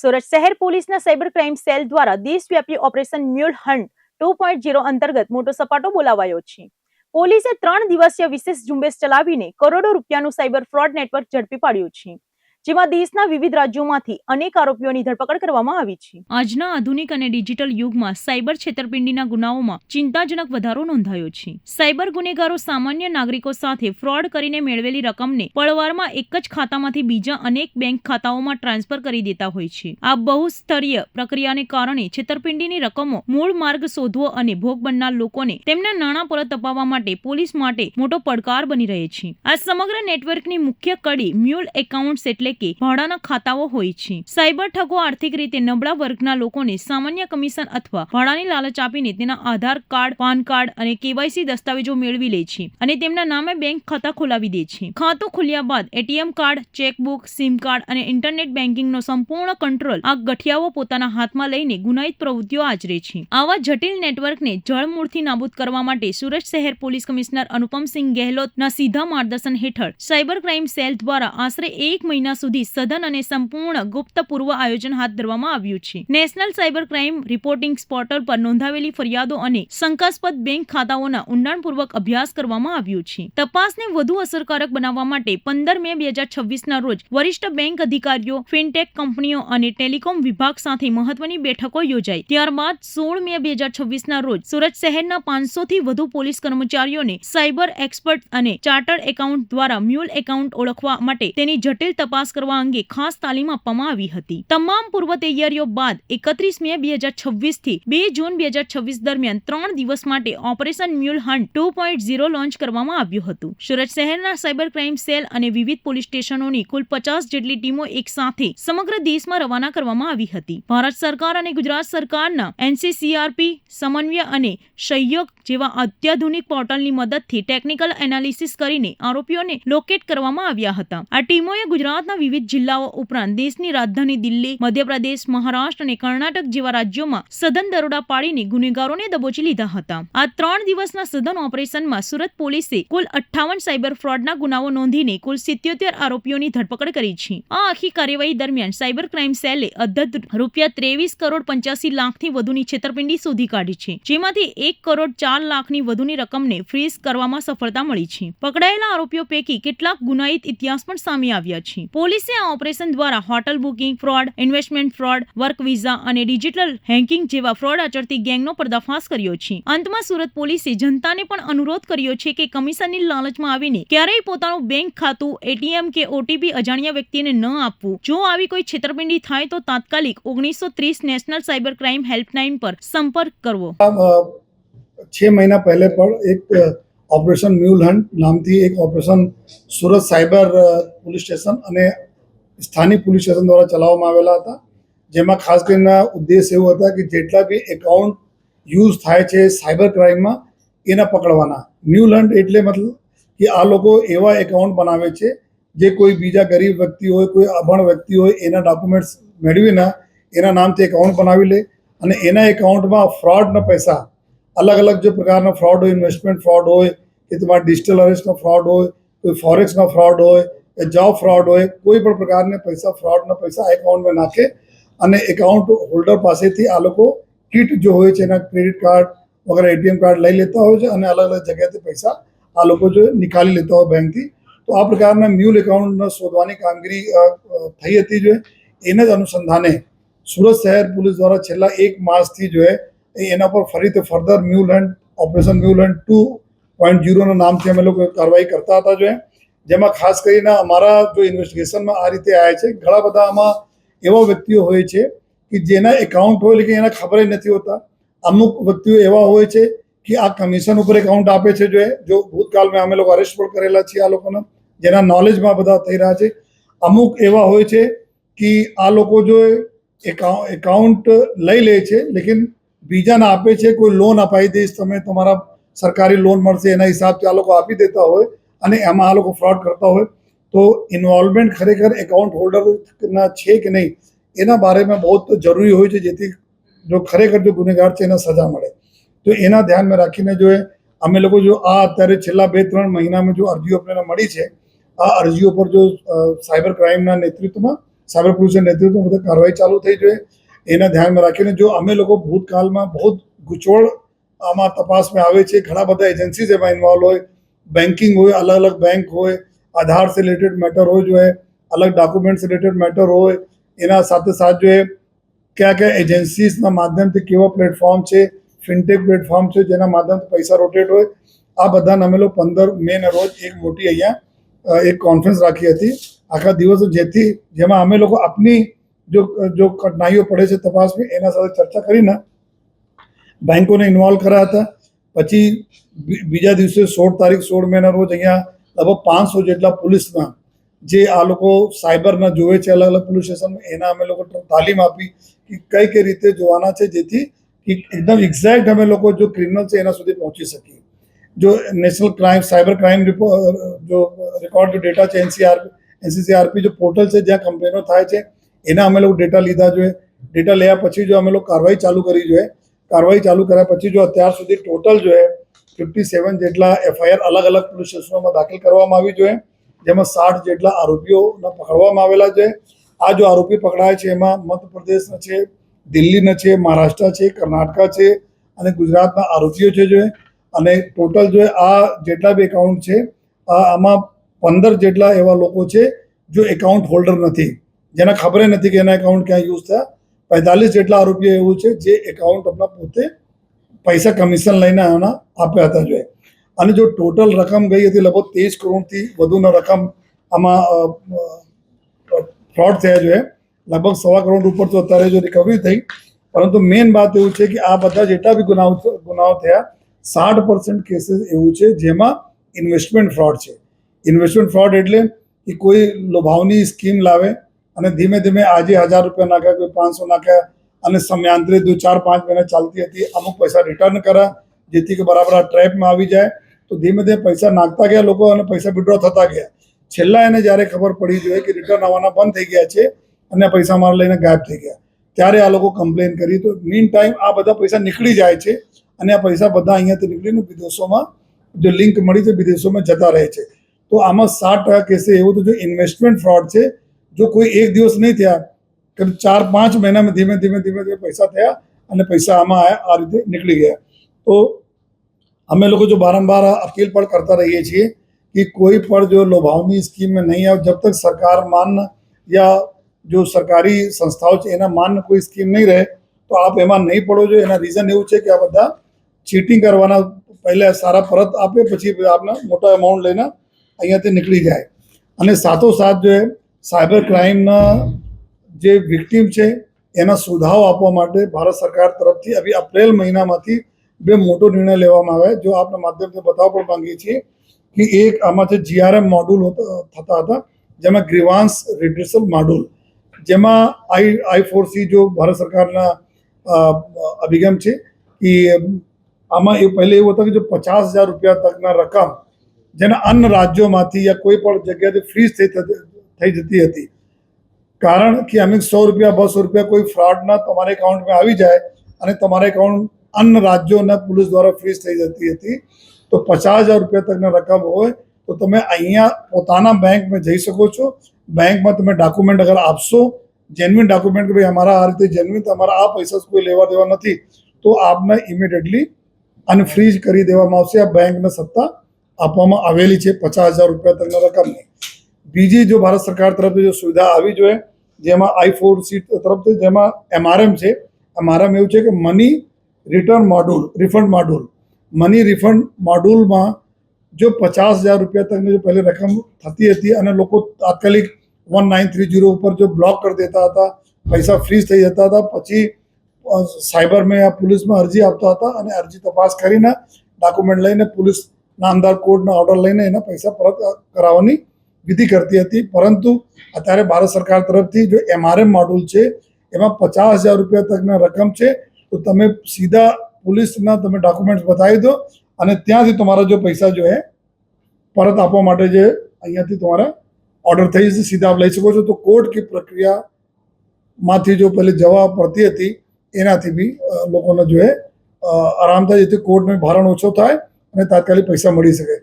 સુરત શહેર પોલીસના cyber crime cell દ્વારા દેશવ્યાપી ઓપરેશન મ્યુલ હન્ટ 2.0 અંતર્ગત મોટો સપાટો બોલાવાયો છે. પોલીસે 3 દિવસીય વિશેષ ઝુંબેશ ચલાવીને કરોડો રૂપિયાનું સાયબર ફ્રોડ નેટવર્ક ઝડપી પાડ્યું છે, જેમાં દેશના વિવિધ રાજ્યોમાંથી અનેક આરોપીઓની ધરપકડ કરવામાં આવી છે. આજના આધુનિક અને ડિજિટલ યુગમાં સાયબર છેતરપિંડીના ગુનાઓમાં ચિંતાજનક વધારો નોંધાયો છે. સાયબર ગુનેગારો સામાન્ય નાગરિકો સાથે ફ્રોડ કરીને મેળવેલી રકમને પળવારમાં એક જ ખાતામાંથી બીજા અનેક બેંક ખાતાઓમાં ટ્રાન્સફર કરી દેતા હોય છે. આ બહુસ્તરીય પ્રક્રિયાને કારણે છેતરપિંડીની રકમો મૂળ માર્ગ શોધવો અને ભોગ બનનાર લોકોને તેમના નાણાં પરત અપાવવા માટે પોલીસ માટે મોટો પડકાર બની રહે છે. આ સમગ્ર નેટવર્કની મુખ્ય કડી મ્યુલ એકાઉન્ટ્સ એટલે કે ભાડાના ખાતાઓ હોય છે. સાયબર ઠગો આર્થિક રીતે નબળા વર્ગના લોકોને સામાન્ય કમિશન અથવા ભાડાની લાલચ આપીને તેના આધાર કાર્ડ, પાન કાર્ડ અને કેવાયસી દસ્તાવેજો મેળવી લે છે અને તેમના નામે બેંક ખાતા ખોલાવી દે છે. ખાતું ખુલ્યા બાદ ATM card, chequebook, sim card અને ઇન્ટરનેટ બેન્કિંગનો સંપૂર્ણ કંટ્રોલ આ ગઠિયાઓ પોતાના હાથમાં લઈને ગુનાહિત પ્રવૃત્તિઓ આચરે છે. આવા જટિલ નેટવર્કને જળમૂળથી નાબૂદ કરવા માટે સુરત શહેર પોલીસ કમિશનર અનુપમસિંહ ગેહલોતના સીધા માર્ગદર્શન હેઠળ સાયબર ક્રાઇમ સેલ દ્વારા આશરે 1 મહિના સુધી સઘન અને સંપૂર્ણ ગુપ્ત પૂર્વ આયોજન હાથ ધરવામાં આવ્યું છે. National cyber crime reporting portal પર નોંધાવેલી ફરિયાદો અને શંકાસ્પદ બેંક ખાતાઓના ઊંડાણપૂર્વક અભ્યાસ કરવામાં આવ્યો છે. તપાસને વધુ અસરકારક બનાવવા માટે 15 મે 2026ના રોજ વરિષ્ઠ બેંક અધિકારીઓ, ફિનટેક કંપનીઓ અને ટેલિકોમ વિભાગ સાથે મહત્વની બેઠકો યોજાઈ. ત્યારબાદ 16 મે 2026ના રોજ સુરત શહેરના 500થી વધુ પોલીસ કર્મચારીઓને સાયબર એક્સપર્ટ અને ચાર્ટર્ડ એકાઉન્ટ દ્વારા મ્યુલ એકાઉન્ટ ઓળખવા માટે તેની જટિલ તપાસ કરવા અંગે ખાસ તાલીમ આપવામાં આવી હતી. તમામ પૂર્વ તૈયારીઓ બાદ 31 મે 2026 થી 2 જૂન 2026 દરમિયાન 3 દિવસ માટે ઓપરેશન મ્યુલ હન્ટ 2.0 લોન્ચ કરવામાં આવ્યું હતું. સુરત શહેરના સાયબર ક્રાઇમ સેલ અને વિવિધ પોલીસ સ્ટેશનોની કુલ 50 જેટલી ટીમો એક સાથે સમગ્ર દેશમાં રવાના કરવામાં આવી હતી. ભારત સરકાર અને ગુજરાત સરકારના એનસીસીઆરપી સમન્વય અને સહયોગ જેવા અત્યાધુનિક પોર્ટલની મદદથી ટેકનિકલ એનાલિસિસ કરીને આરોપીઓને લોકેટ કરવામાં આવ્યા હતા. આ ટીમોએ ગુજરાતના વિવિધ જિલ્લાઓ ઉપરાંત દેશની રાજધાની દિલ્હી, મધ્યપ્રદેશ, મહારાષ્ટ્ર અને કર્ણાટક જેવા રાજ્યોમાં સઘન દરોડા પાડીને ગુનેગારોને દબોચી લીધા હતા. આ 3 દિવસના સઘન ઓપરેશનમાં સુરત પોલીસે કુલ 58 સાયબર ફ્રોડના ગુનાઓ નોંધીને કુલ 77 આરોપીઓની ધરપકડ કરી છે. આ આખી કાર્યવાહી દરમિયાન સાયબર ક્રાઇમ સેલે અધધ રૂપિયા 23 કરોડ 85 લાખથી વધુની છેતરપિંડી શોધી કાઢી છે, જેમાંથી 1 કરોડ 4 લાખની વધુની રકમને ફ્રીઝ કરવામાં સફળતા મળી છે. પકડાયેલા આરોપીઓ પૈકી કેટલાક ગુનાહિત ઇતિહાસ પણ સામે આવ્યા છે. પોલીસે આ ઓપરેશન દ્વારા hotel booking fraud, investment fraud, work visa અને ડિજિટલ હેકિંગ જેવા ફ્રોડ આચરતી ગેંગનો પર્દાફાશ કર્યો છે. અંતમાં સુરત પોલીસે જનતાને પણ અનુરોધ કર્યો છે કે કમિશનની લાલચમાં આવીને ક્યારેય પોતાનું બેંક ખાતું, એટીએમ કે ઓટીપી અજાણ્યા વ્યક્તિને ન આપવું. જો આવી કોઈ છેતરપિંડી થાય તો તાત્કાલિક 1930 નેશનલ સાયબર ક્રાઇમ હેલ્પલાઇન પર સંપર્ક કરવો. 6 મહિના પહેલે પણ એક ઓપરેશન મ્યુલ હન્ટ નામથી એક operation Surat cyber police station અને સ્થાનિક પોલીસ સ્ટેશન દ્વારા ચલાવવામાં આવેલા હતા, જેમાં ખાસ કરીને ઉદ્દેશ એવો હતા કે જેટલા બી એકાઉન્ટ યુઝ થાય છે સાયબર ક્રાઇમમાં એને પકડવાના. મ્યુલ હન્ટ એટલે મતલબ કે આ લોકો એવા એકાઉન્ટ બનાવે છે જે કોઈ બીજા ગરીબ વ્યક્તિ હોય, કોઈ અભણ વ્યક્તિ હોય, એના ડોક્યુમેન્ટ્સ મેળવીને એના નામથી એકાઉન્ટ બનાવી લે અને એના એકાઉન્ટમાં ફ્રોડના પૈસા અલગ અલગ જે પ્રકારના ફ્રોડ હોય, ઇન્વેસ્ટમેન્ટ ફ્રોડ હોય કે તમારા ડિજિટલ અરેસ્ટનો ફ્રોડ હોય, કોઈ ફોરેક્સનો ફ્રોડ હોય, જોબ ફ્રોડ હોય, કોઈ પણ પ્રકારના પૈસા ફ્રોડના પૈસા એકાઉન્ટમાં નાખે અને એકાઉન્ટ હોલ્ડર પાસેથી આ લોકો કિટ જો હોય છે એના ક્રેડિટ કાર્ડ વગેરે એટીએમ કાર્ડ લઈ લેતા હોય છે અને અલગ અલગ જગ્યાએથી પૈસા આ લોકો જો નિકાલી લેતા હોય બેંકથી. તો આ પ્રકારના મ્યુલ એકાઉન્ટ શોધવાની કામગીરી થઈ હતી. જો એને જ અનુસંધાને સુરત શહેર પોલીસ દ્વારા છેલ્લા 1 માસથી જો એના પર ફરીથી further mule hunt operation mule hunt 2.0ના નામથી અમે લોકો કાર્યવાહી કરતા હતા. જો જેમાં ખાસ કરીને અમારા જો ઇન્વેસ્ટિગેશનમાં આ રીતે આવ્યા છે. ઘણા બધા આમાં એવા વ્યક્તિઓ હોય છે કે જેના એકાઉન્ટ હોય લેકિન એને ખબર નથી હોતા. અમુક વ્યક્તિઓ એવા હોય છે કે આ કમિશન ઉપર એકાઉન્ટ આપે છે. જો ભૂતકાળમાં અમે લોકો અરેસ્ટ પણ કરેલા છીએ આ લોકોના, જેના નોલેજમાં બધા થઈ રહ્યા છે. અમુક એવા હોય છે કે આ લોકો જો એકાઉન્ટ લઈ લે છે લેકિન બીજાને આપે છે. કોઈ લોન અપાઈ દઈશ તમે, તમારા સરકારી લોન મળશે એના હિસાબથી આ લોકો આપી દેતા હોય અને એમાં આ લોકો ફ્રોડ કરતા હોય. તો ઇન્વોલ્વમેન્ટ ખરેખર એકાઉન્ટ હોલ્ડરના છે કે નહીં એના બારેમાં બહુ જરૂરી હોય છે, જેથી જો ખરેખર જો ગુનેગાર છે એને સજા મળે. તો એના ધ્યાનમાં રાખીને જો અમે લોકો જો આ અત્યારે છેલ્લા 2-3 મહિનામાં જો અરજીઓ આપણને મળી છે, આ અરજીઓ પર જો સાયબર ક્રાઇમના નેતૃત્વમાં સાયબર પોલીસના નેતૃત્વમાં બધા કાર્યવાહી ચાલુ થઈ જોઈએ. એના ધ્યાનમાં રાખીને જો અમે લોકો ભૂતકાળમાં બહુ ગૂંચવણ આમાં તપાસમાં આવે છે, ઘણા બધા એજન્સીઝ એમાં ઇન્વોલ્વ હોય, બેન્કિંગ હોય, અલગ અલગ બેંક હોય, આધાર સે રિલેટેડ મેટર હોય, જો है अलग डॉक्यूमेंट से रिलेटेड मैटर હોય, એના સાથે સાથ જો કયા કયા એજન્સીસના માધ્યમથી કેવા પ્લેટફોર્મ છે, ફિનટેક પ્લેટફોર્મ છે જેના માધ્યમથી પૈસા રોટેટ હોય, આ બધાને અમે લોકો 15 મેના રોજ એક મોટી અહીંયા એક કોન્ફરન્સ રાખી હતી આખા દિવસ, જેમાં અમે લોકો આપની જો કઠિનાઈઓ પડે છે તપાસમાં એના સાથે ચર્ચા કરીને બેંકોને ઇન્વોલ્વ કર્યા હતા. પછી બીજા દિવસે 16 મેના રોજ અહીંયા લગભગ 500 જેટલા પોલીસના જે આ લોકો સાયબરના જોવે છે અલગ અલગ પોલીસ સ્ટેશનમાં, એના અમે લોકો તાલીમ આપી કે કઈ રીતે જોવાના છે જેથી એકદમ એક્ઝેક્ટ અમે લોકો જો ક્રિમિનલ છે એના સુધી પહોંચી શકીએ. जो नेशनल क्राइम साइबर क्राइम जो रिकॉर्ड जो डेटा है एनसीसीआरपी जो पोर्टल છે જ્યાં કમ્પ્લેનો થાય છે એના અમે લોકો ડેટા લીધા જોઈએ. ડેટા લેવા પછી જો અમે લોકો કાર્યવાહી ચાલુ કરી જોઈએ. કાર્યવાહી ચાલુ કર્યા પછી જો અત્યાર સુધી ટોટલ જો 57 જેટલા એફઆઈઆર અલગ અલગ પોલીસ સ્ટેશનોમાં દાખલ કરવામાં આવી જોઈએ, જેમાં 60 જેટલા આરોપીઓને પકડવામાં આવેલા છે. આ જો આરોપી પકડાય છે એમાં મધ્યપ્રદેશના છે, દિલ્હીના છે, મહારાષ્ટ્ર છે, કર્ણાટકા છે અને ગુજરાતના આરોપીઓ છે જો. અને ટોટલ જો આ જેટલા બી એકાઉન્ટ છે આમાં 15 જેટલા એવા લોકો છે જો એકાઉન્ટ હોલ્ડર નથી, જેના ખબર નથી કે એના એકાઉન્ટ ક્યાં યુઝ થયા. 45 જેટલા આરોપીઓ એવું છે જે એકાઉન્ટ આપણા પોતે પૈસા કમિશન લઈને આના આપ્યા હતા જોઈએ. અને જો ટોટલ રકમ ગઈ હતી લગભગ 23 કરોડથી વધુના રકમ આમાં ફ્રોડ થયા જોઈએ. લગભગ 1.25 કરોડ ઉપર તો અત્યારે જો રિકવરી થઈ. પરંતુ મેઇન વાત એવું છે કે આ બધા જેટલા બી ગુનાઓ થયા 60% કેસીસ એવું છે જેમાં ઇન્વેસ્ટમેન્ટ ફ્રોડ છે. ઇન્વેસ્ટમેન્ટ ફ્રોડ એટલે કે કોઈ લોભાવની સ્કીમ લાવે અને ધીમે ધીમે આજે 1000 રૂપિયા નાખ્યા, કોઈ 500 નાખ્યા અને સમયાંતરે 4-5 મહિના ચાલતી હતી, અમુક પૈસા રિટર્ન કર્યા જેથી કે બરાબર આ ટ્રેપમાં આવી જાય. તો ધીમે ધીમે પૈસા નાખતા ગયા લોકો અને પૈસા વિડ્રો થતા ગયા. છેલ્લા એને જ્યારે ખબર પડી જોઈએ કે રિટર્ન આવવાના બંધ થઈ ગયા છે અને પૈસા મારા લઈને ગાયબ થઈ ગયા, ત્યારે આ લોકો કમ્પ્લેન કરી. તો મીન ટાઈમ આ બધા પૈસા નીકળી જાય છે અને આ પૈસા બધા અહીંયાથી નીકળીને વિદેશોમાં જો લિંક મળી છે વિદેશોમાં જતા રહે છે. તો આમાં 60% કેસે એવું તો જો ઇન્વેસ્ટમેન્ટ ફ્રોડ છે, જો કોઈ એક દિવસ નહીં થયા, 4-5 મહિનામાં ધીમે ધીમે પૈસા થયા અને પૈસા આમાં આ રીતે નીકળી ગયા. તો અમે લોકો જો બારંબાર અપીલ પણ કરતા રહીએ છીએ कि कोई पर जो लोभावनी स्कीम में नहीं आए, जब तक सरकार मान्य या जो सरकारी संस्थाओं છે એના માન્ય કોઈ સ્કીમ નહીં રહે તો આપ એમાં નહીં પડો. જો એના રીઝન એવું છે કે આ બધા ચીટિંગ કરવાના, પહેલા સારા પરત આપે પછી આપને મોટા અમાઉન્ટ લઈને અહીંયાથી નીકળી જાય. અને સાથોસાથ જો સાયબર ક્રાઇમના જે વિક્ટીમ છે એના સુધારો આપવા માટે ભારત સરકાર તરફથી અભી એપ્રિલ મહિનામાંથી બે મોટો નિર્ણય લેવામાં આવે. જો આપના માધ્યમથી બતાવવા પણ માંગીએ છીએ कि एक આમાંથી જીઆરએમ મોડ્યુલ થતા હતા, જેમાં ગ્રીવાન્સ રિડ્રેસલ મોડ્યુલ, જેમાં I4C જો ભારત સરકારના અભિગમ છે કે આમાં એ પહેલે એવું હતું કે જો 50,000 રૂપિયા તકના રકમ જેના અન્ય રાજ્યોમાંથી યા કોઈ પણ જગ્યાથી ફ્રીઝ થઈ જતી હતી. કારણ કે અમે 100 રૂપિયા 200 રૂપિયા કોઈ ફ્રોડના તમારા એકાઉન્ટમાં આવી જાય અને તમારા એકાઉન્ટ અન્ય રાજ્યોના પોલીસ દ્વારા ફ્રીઝ થઈ જતી હતી. તો 50,000 રૂપિયા તકના રકમ હોય તો તમે અહીંયા પોતાના બેંકમાં જઈ શકો છો. બેંકમાં તમે ડોક્યુમેન્ટ અગર આપશો, જેન્યુઇન ડોક્યુમેન્ટ કે ભાઈ અમારા આ રીતે જેન્યુઇન તમારા આ પૈસા કોઈ લેવા દેવા નથી, તો આપને ઇમિડિયેટલી અનફ્રીઝ કરી દેવામાં આવશે. આ બેંકને સત્તા આપવામાં આવેલી છે 50,000 રૂપિયા તકના રકમની. બીજી જો ભારત સરકાર તરફથી જો સુવિધા આવી જોઈએ જેમાં I4C તરફથી, જેમાં MRM છે. MRM એવું છે કે money return module, refund module. Money refund મોડ્યુલમાં જો 50,000 રૂપિયા તકની જો પહેલે રકમ થતી હતી અને લોકો તાત્કાલિક 1930 ઉપર જો બ્લોક કરી દેતા હતા, પૈસા ફ્રીઝ થઈ જતા હતા, પછી સાયબરમાં યા પોલીસમાં અરજી આપતા હતા અને અરજી તપાસ કરીને ડોક્યુમેન્ટ લઈને પોલીસ નામદાર કોર્ટના ઓર્ડર લઈને એના પૈસા પરત કરાવવાની વિધિ કરતી હતી. પરંતુ અત્યારે ભારત સરકાર તરફથી જો MRM મોડ્યુલ છે એમાં 50,000 રૂપિયા તકના રકમ છે, તો તમે સીધા પોલીસના તમે ડોક્યુમેન્ટ્સ બતાવી દો અને ત્યાંથી તમારા જો પૈસા જો પરત આપવા માટે જે અહીંયાથી તમારા ઓર્ડર થઈ જશે, સીધા આપ લઈ શકો છો. તો કોર્ટ કી પ્રક્રિયામાંથી જો પહેલે જવા પડતી હતી એનાથી બી લોકોને જો આરામ થાય, જેથી કોર્ટનું ભારણ ઓછો થાય અને તાત્કાલિક પૈસા મળી શકે.